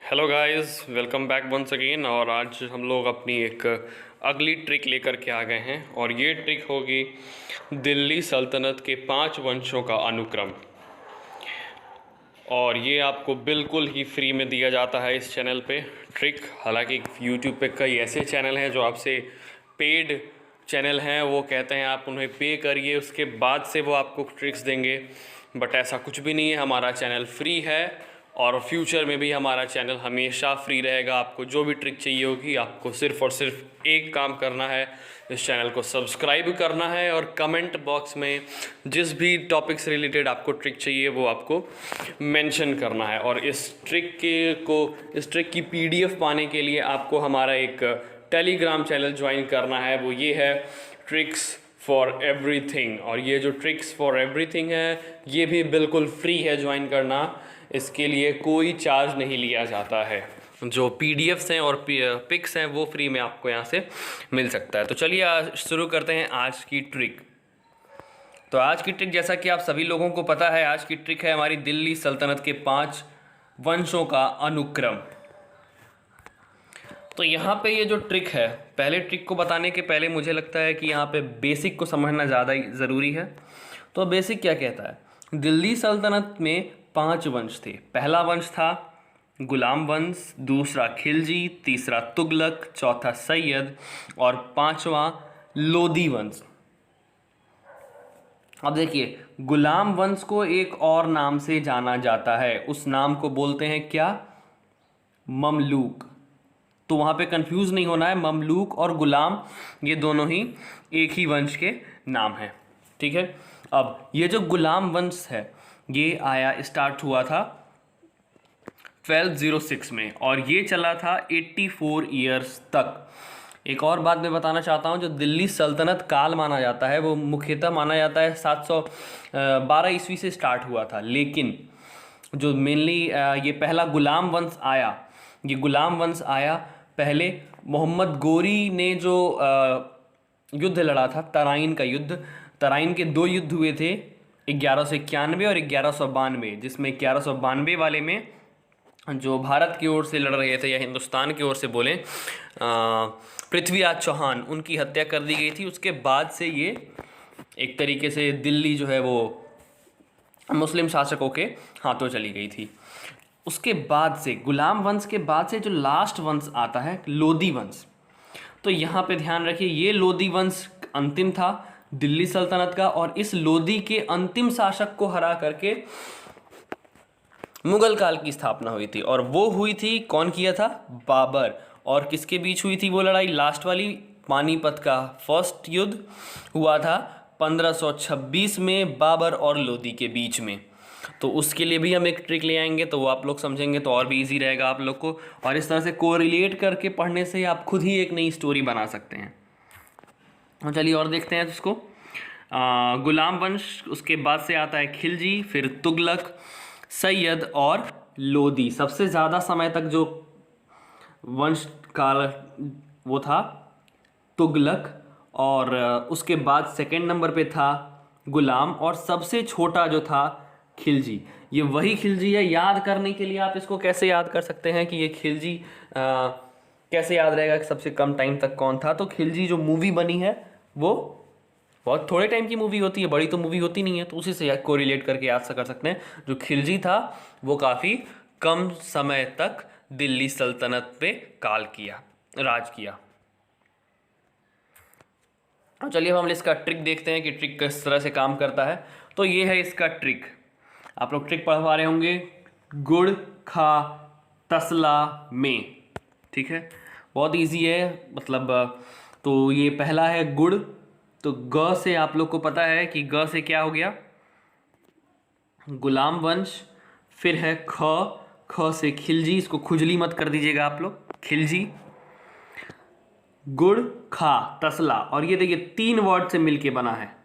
Hello guys, welcome back once again. और आज हम लोग अपनी एक अगली ट्रिक लेकर के आ गए हैं और ये ट्रिक होगी दिल्ली सल्तनत के 5 वंशों का अनुक्रम। और ये आपको बिल्कुल ही फ्री में दिया जाता है इस चैनल पे ट्रिक। हालांकि यूट्यूब पे कई ऐसे चैनल हैं जो आपसे पेड चैनल हैं, वो कहते हैं आप उन्हें पे करिए उसके बाद से वो आपको ट्रिक्स देंगे, बट ऐसा कुछ भी नहीं है। हमारा चैनल फ्री है और फ्यूचर में भी हमारा चैनल हमेशा फ्री रहेगा। आपको जो भी ट्रिक चाहिए होगी, आपको सिर्फ़ और सिर्फ एक काम करना है, इस चैनल को सब्सक्राइब करना है और कमेंट बॉक्स में जिस भी टॉपिक से रिलेटेड आपको ट्रिक चाहिए वो आपको मेंशन करना है। और इस ट्रिक की पीडीएफ पाने के लिए आपको हमारा एक टेलीग्राम चैनल ज्वाइन करना है, वो ये है ट्रिक्स फॉर एवरीथिंग। और ये जो ट्रिक्स फॉर एवरीथिंग है ये भी बिल्कुल फ्री है ज्वाइन करना, इसके लिए कोई चार्ज नहीं लिया जाता है। जो पीडीएफ्स हैं और पिक्स हैं वो फ्री में आपको यहाँ से मिल सकता है। तो चलिए आज शुरू करते हैं आज की ट्रिक। तो आज की ट्रिक, जैसा कि आप सभी लोगों को पता है, आज की ट्रिक है हमारी दिल्ली सल्तनत के 5 वंशों का अनुक्रम। तो यहाँ पे ये जो ट्रिक है, पहले ट्रिक को बताने के पहले मुझे लगता है कि यहाँ पे बेसिक को समझना ज़्यादा ही ज़रूरी है। तो बेसिक क्या कहता है? दिल्ली सल्तनत में 5 वंश थे। पहला वंश था गुलाम वंश, दूसरा खिलजी, तीसरा तुगलक, चौथा सैयद और 5वां लोदी वंश। अब देखिए, गुलाम वंश को एक और नाम से जाना जाता है, उस नाम को बोलते हैं क्या? ममलूक। तो वहाँ पे कंफ्यूज नहीं होना है, ममलूक और गुलाम ये दोनों ही एक ही वंश के नाम हैं, ठीक है। अब ये जो गुलाम वंश है ये स्टार्ट हुआ था 1206 में और ये चला था 84 ईयर्स तक। एक और बात मैं बताना चाहता हूँ, जो दिल्ली सल्तनत काल माना जाता है वो मुख्यतः माना जाता है 712 ईस्वी से स्टार्ट हुआ था। लेकिन जो मेनली ये पहला गुलाम वंश आया, ये गुलाम वंश आया पहले मोहम्मद गोरी ने जो युद्ध लड़ा था, तराइन का युद्ध। तराइन के 2 युद्ध हुए थे, 1191 और 1192, जिसमें 1192 वाले में जो भारत की ओर से लड़ रहे थे या हिंदुस्तान की ओर से बोले, पृथ्वीराज चौहान, उनकी हत्या कर दी गई थी। उसके बाद से ये एक तरीके से दिल्ली जो है वो मुस्लिम शासकों के हाथों चली गई थी। उसके बाद से गुलाम वंश के बाद से जो लास्ट वंश आता है लोदी वंश। तो यहाँ पे ध्यान रखिए, ये लोदी वंश अंतिम था दिल्ली सल्तनत का और इस लोदी के अंतिम शासक को हरा करके मुगल काल की स्थापना हुई थी। और वो हुई थी, कौन किया था? बाबर। और किसके बीच हुई थी वो लड़ाई? लास्ट वाली पानीपत का फर्स्ट युद्ध हुआ था 1526 में बाबर और लोदी के बीच में। तो उसके लिए भी हम एक ट्रिक ले आएंगे, तो वो आप लोग समझेंगे तो और भी इजी रहेगा आप लोग को। और इस तरह से कोरिलेट करके पढ़ने से आप खुद ही एक नई स्टोरी बना सकते हैं। तो चलिए और देखते हैं इसको। गुलाम वंश, उसके बाद से आता है खिलजी, फिर तुगलक, सैयद और लोदी। सबसे ज़्यादा समय तक जो वंश काल वो था तुगलक, और उसके बाद सेकंड नंबर पे था गुलाम, और सबसे छोटा जो था खिलजी। ये वही खिलजी है। याद करने के लिए आप इसको कैसे याद कर सकते हैं कि ये खिलजी कैसे याद रहेगा कि सबसे कम टाइम तक कौन था? तो खिलजी जो मूवी बनी है वो बहुत थोड़े टाइम की मूवी होती है, बड़ी तो मूवी होती नहीं है, तो उसी से कोरिलेट करके याद कर सकते हैं। जो खिलजी था वो काफ़ी कम समय तक दिल्ली सल्तनत पे राज किया। तो चलिए अब हम इसका ट्रिक देखते हैं कि ट्रिक किस तरह से काम करता है। तो ये है इसका ट्रिक। आप लोग ट्रिक पढ़ पा रहे होंगे, गुड़ खा तसला में, ठीक है। बहुत इजी है, मतलब तो ये पहला है गुड़। तो ग से आप लोग को पता है कि ग से क्या हो गया? गुलाम वंश। फिर है ख से खिलजी, इसको खुजली मत कर दीजिएगा आप लोग, खिलजी, गुड़ खा तसला। और ये देखिए 3 वर्ड से मिलके बना है,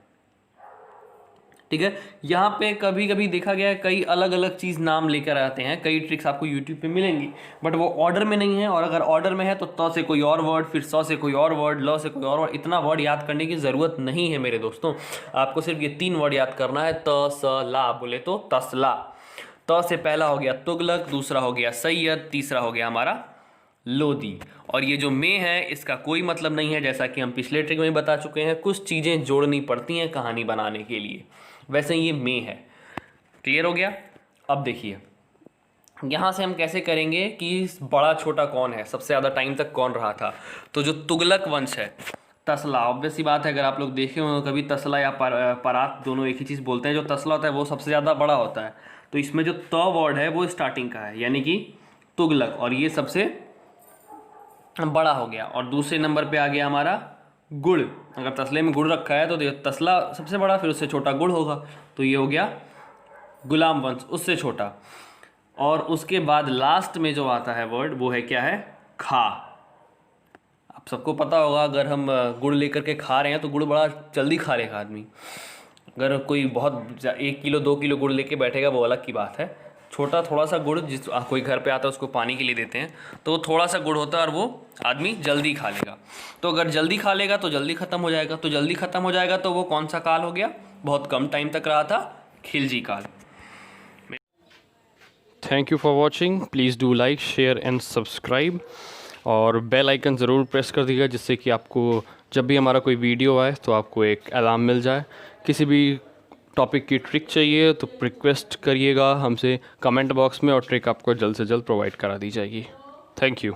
ठीक है। यहाँ पे कभी कभी देखा गया है कई अलग अलग चीज़ नाम लेकर आते हैं। कई ट्रिक्स आपको यूट्यूब पे मिलेंगी बट वो ऑर्डर में नहीं है, और अगर ऑर्डर में है तो त से कोई और वर्ड, फिर स से कोई और वर्ड, ल से कोई और वर्ड। इतना वर्ड याद करने की ज़रूरत नहीं है मेरे दोस्तों। आपको सिर्फ ये 3 वर्ड याद करना है, त स ला, बोले तो तसला। तो से पहला हो गया तुगलक, दूसरा हो गया सैयद, तीसरा हो गया हमारा लोदी। और ये जो में है इसका कोई मतलब नहीं है, जैसा कि हम पिछले ट्रिक में बता चुके हैं, कुछ चीज़ें जोड़नी पड़ती हैं कहानी बनाने के लिए, वैसे ये में है। क्लियर हो गया। अब देखिए यहाँ से हम कैसे करेंगे कि बड़ा छोटा कौन है, सबसे ज़्यादा टाइम तक कौन रहा था। तो जो तुगलक वंश है, तसला, ऑब्वियस सी बात है, अगर आप लोग देखे हो कभी तसला या परात दोनों एक ही चीज़ बोलते हैं। जो तसला होता है वो सबसे ज़्यादा बड़ा होता है, तो इसमें जो त वर्ड है वो स्टार्टिंग का है, यानी कि तुगलक, और ये सबसे बड़ा हो गया। और दूसरे नंबर पे आ गया हमारा गुड़। अगर तसले में गुड़ रखा है तो तसला सबसे बड़ा, फिर उससे छोटा गुड़ होगा, तो ये हो गया गुलाम वंश, उससे छोटा। और उसके बाद लास्ट में जो आता है वर्ड वो है क्या है, खा। आप सबको पता होगा अगर हम गुड़ लेकर के खा रहे हैं तो गुड़ बड़ा जल्दी खा लेगा आदमी। अगर कोई बहुत 1 किलो 2 किलो गुड़ लेके बैठेगा वो अलग की बात है। छोटा थोड़ा सा गुड़ जिस कोई घर पे आता है उसको पानी के लिए देते हैं, तो वो थोड़ा सा गुड़ होता है और वो आदमी जल्दी खा लेगा। तो अगर जल्दी खा लेगा तो जल्दी ख़त्म हो जाएगा, तो जल्दी ख़त्म हो जाएगा तो वो कौन सा काल हो गया, बहुत कम टाइम तक रहा था, खिलजी काल। Thank you for watching. Please do like, share and subscribe, और बेल आइकन ज़रूर प्रेस कर दीजिएगा, जिससे कि आपको जब भी हमारा कोई वीडियो आए तो आपको एक अलार्म मिल जाए। किसी भी टॉपिक की ट्रिक चाहिए तो रिक्वेस्ट करिएगा हमसे कमेंट बॉक्स में, और ट्रिक आपको जल्द से जल्द प्रोवाइड करा दी जाएगी। Thank you.